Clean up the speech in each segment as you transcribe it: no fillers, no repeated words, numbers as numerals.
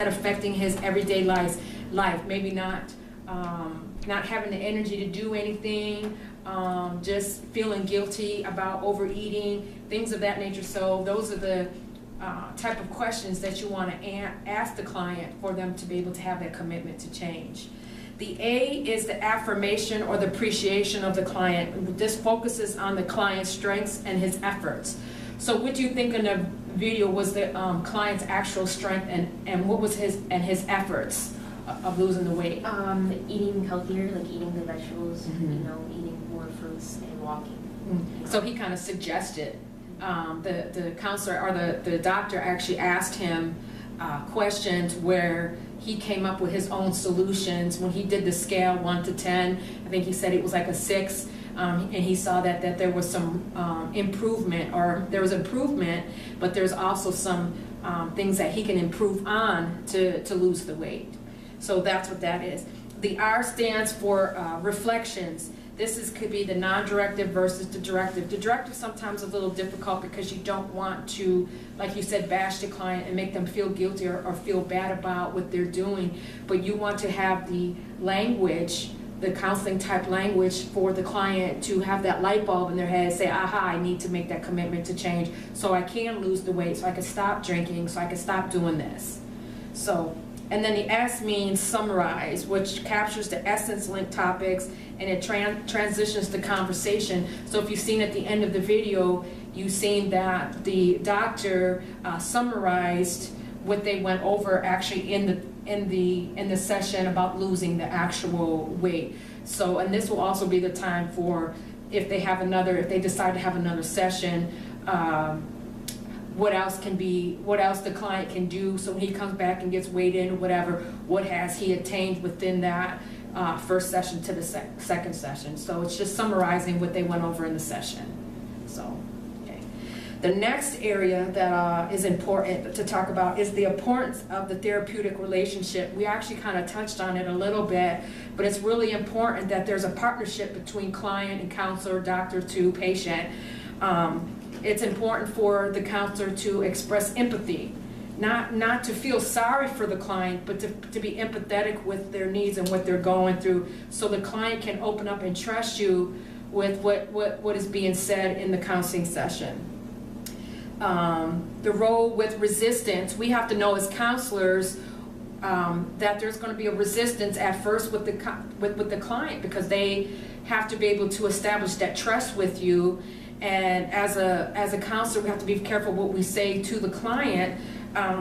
affecting his everyday life. Maybe not having the energy to do anything, just feeling guilty about overeating, things of that nature. So those are the type of questions that you want to ask the client for them to be able to have that commitment to change. The A is the affirmation or the appreciation of the client. This focuses on the client's strengths and his efforts. So what do you think in the video was the client's actual strength, and what was his efforts of losing the weight? Eating healthier, like eating the vegetables, eating more fruits and walking. So he kind of suggested, the counselor or the doctor actually asked him questions where he came up with his own solutions. When he did the scale 1 to 10, I think he said it was like a 6, and he saw that there was some improvement, or there was improvement, but there's also some things that he can improve on to lose the weight. So that's what that is. The R stands for reflections. This could be the non-directive versus the directive. The directive sometimes a little difficult because you don't want to, like you said, bash the client and make them feel guilty or feel bad about what they're doing. But you want to have the language, the counseling type language for the client to have that light bulb in their head, say, aha, I need to make that commitment to change so I can lose the weight, so I can stop drinking, so I can stop doing this. So, and then the S means summarize, which captures the essence, linked topics, and it transitions the conversation. So if you've seen at the end of the video, you've seen that the doctor summarized what they went over actually in the session about losing the actual weight. So, and this will also be the time for if they decide to have another session, what else the client can do. So when he comes back and gets weighed in or whatever, what has he attained within that first session to the second session. So it's just summarizing what they went over in the session. So, okay. The next area that is important to talk about is the importance of the therapeutic relationship. We actually kind of touched on it a little bit, but it's really important that there's a partnership between client and counselor, doctor to patient. It's important for the counselor to express empathy, not to feel sorry for the client, but to be empathetic with their needs and what they're going through, so the client can open up and trust you with what is being said in the counseling session. The role with resistance, we have to know as counselors that there's going to be a resistance at first with the client, because they have to be able to establish that trust with you. And as a counselor, we have to be careful what we say to the client,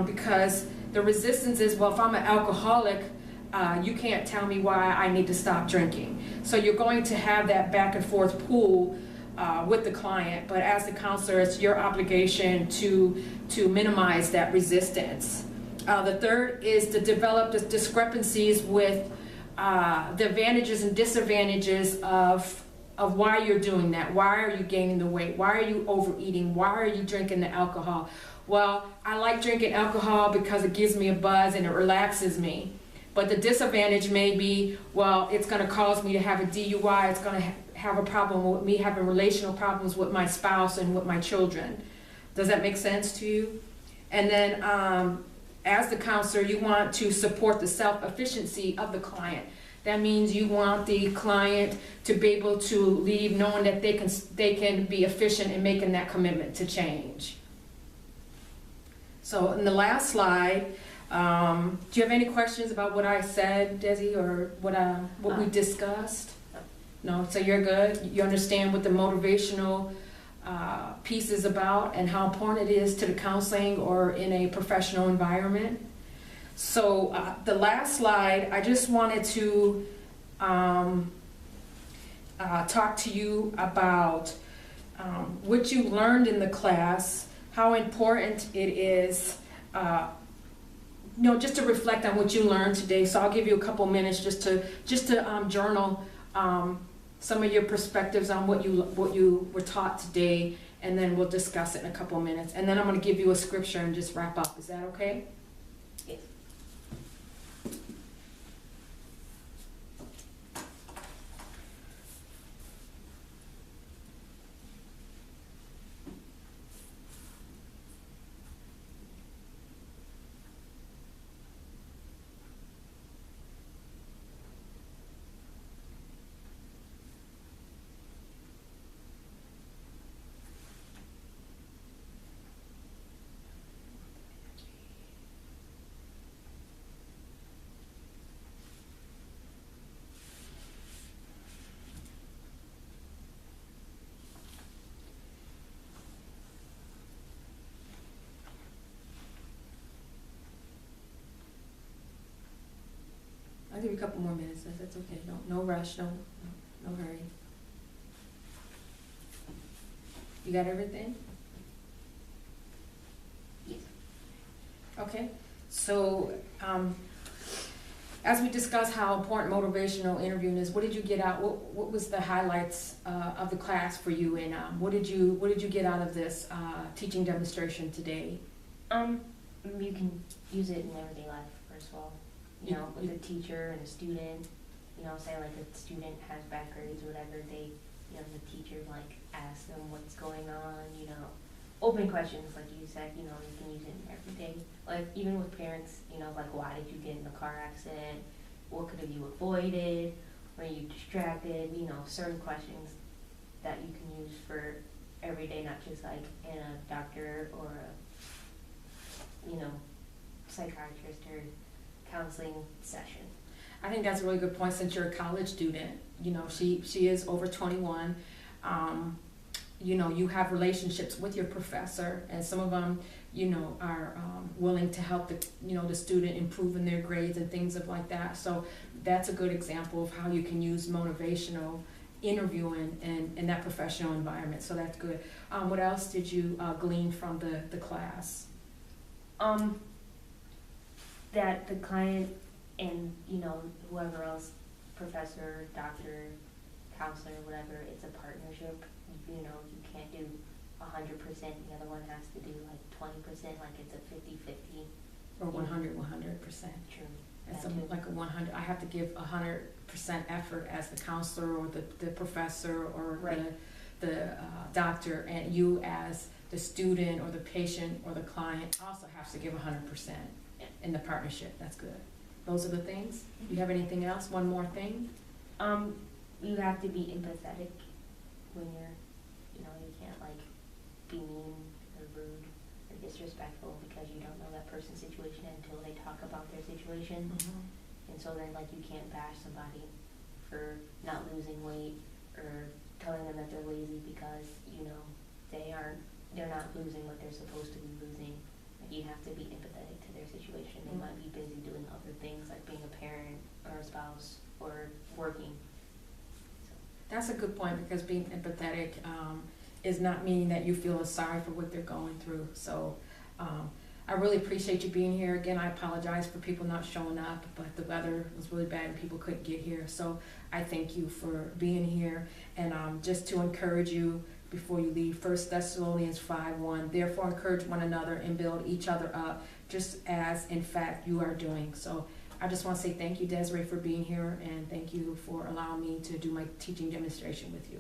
because the resistance is, well, if I'm an alcoholic, you can't tell me why I need to stop drinking. So you're going to have that back and forth pool with the client, but as the counselor, it's your obligation to minimize that resistance. The third is to develop the discrepancies with the advantages and disadvantages of why you're doing that. Why are you gaining the weight? Why are you overeating? Why are you drinking the alcohol? Well, I like drinking alcohol because it gives me a buzz and it relaxes me. But the disadvantage may be, well, it's going to cause me to have a DUI. It's going to have a problem with me having relational problems with my spouse and with my children. Does that make sense to you? And then as the counselor, you want to support the self-efficiency of the client. That means you want the client to be able to leave knowing that they can be efficient in making that commitment to change. So in the last slide, do you have any questions about what I said, Desi, or what we discussed? No, so you're good? You understand what the motivational piece is about and how important it is to the counseling or in a professional environment? So the last slide, I just wanted to talk to you about what you learned in the class, how important it is, just to reflect on what you learned today. So I'll give you a couple minutes just to journal some of your perspectives on what you were taught today, and then we'll discuss it in a couple minutes. And then I'm going to give you a scripture and just wrap up. Is that okay? Yes. a couple more minutes, that's okay, no rush, no hurry. You got everything? Yes. Okay, so, as we discussed how important motivational interviewing is, what did you get out, what was the highlights of the class for you, and what did you get out of this teaching demonstration today? You can use it in everyday life, first of all. You know, with a teacher and a student, you know, say like a student has bad grades or whatever, the teacher like asks them what's going on, you know, open questions, like you said, you know, you can use it in everyday, like even with parents, you know, like why did you get in a car accident, what could have you avoided, were you distracted, you know, certain questions that you can use for every day, not just like in a doctor or a, you know, psychiatrist or counseling session. I think that's a really good point, since you're a college student, you know, she is over 21. You know, you have relationships with your professor, and some of them, you know, are willing to help the student improve in their grades and things of like that. So that's a good example of how you can use motivational interviewing in that professional environment. So that's good. What else did you glean from the class? That the client and, you know, whoever else, professor, doctor, counselor, whatever, it's a partnership. You know, you can't do 100%, the other one has to do like 20%, like it's a 50-50. Or 100%. True. It's like a 100. I have to give 100% effort as the counselor or the professor or right. the doctor, and you as the student or the patient or the client also have to give 100% in the partnership. That's good. Those are the things. You have anything else? One more thing? You have to be empathetic when you're, you know, you can't like be mean or rude or disrespectful because you don't know that person's situation until they talk about their situation. And so then like you can't bash somebody for not losing weight or telling them that they're lazy because, you know, they're not losing what they're supposed to be losing. Like you have to be empathetic to their situation. They might be busy doing other things like being a parent or a spouse or working. That's a good point, because being empathetic is not meaning that you feel sorry for what they're going through. So I really appreciate you being here. Again, I apologize for people not showing up, but the weather was really bad and people couldn't get here. So I thank you for being here. And just to encourage you before you leave, 1 Thessalonians 5:1, therefore encourage one another and build each other up, just as in fact you are doing. So I just want to say thank you, Desiree, for being here, and thank you for allowing me to do my teaching demonstration with you.